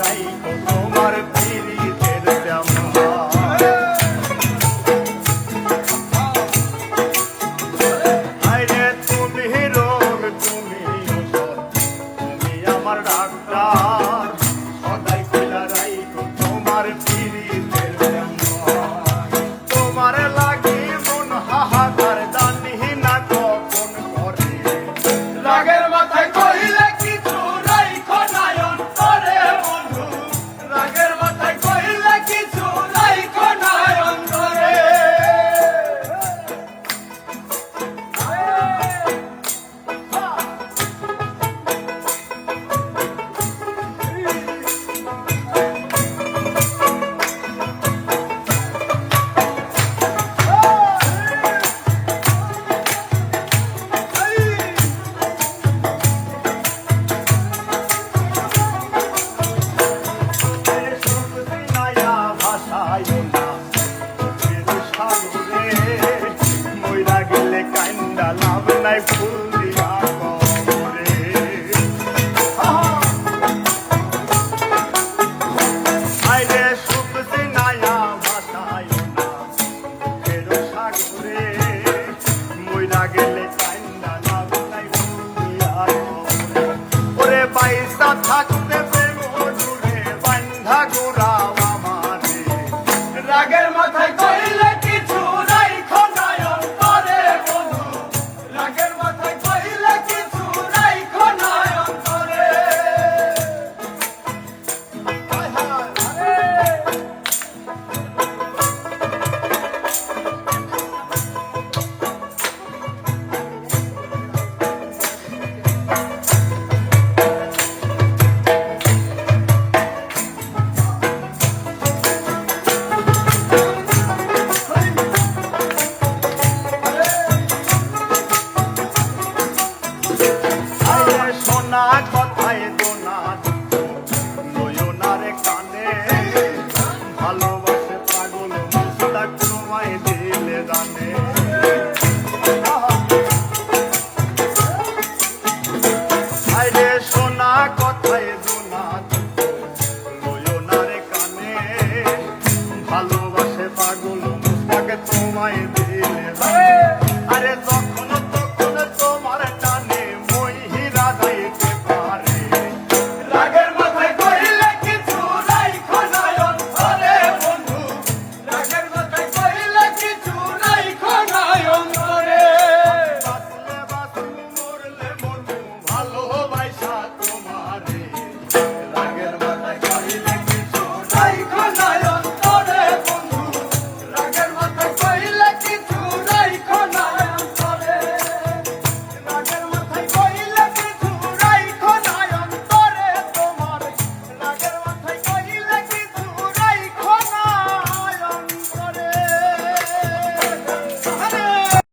রাইখো তোমার পীড়িতের জামা। আইরে তুমি রোগ তুমি ওষুধ তুমি আমার ডাক্তার, সদাই কইলা রাইখো তোমার পীড়িতের জামা। তোমার লাগি মন হাহাকার জানি না কখন করে, রাগের মাথায় কইলে কিছু রাইখো নয়ন করে বন্ধু, রাগের মাথায় কইলে কিছু রাইখো নয়ন করে। মইরা গেলে কান্দা লাভ নাই ফুল দিয়া কবরে। আইরে সুখ সিনায়া ভাষায় না ফেরো সাগরে, মইরা গেলে কান্দা লাভ নাই ফুল দিয়া কবরে। ওরে বাইসা থাকতে প্রেম জুড়ে বান্ধা গোরা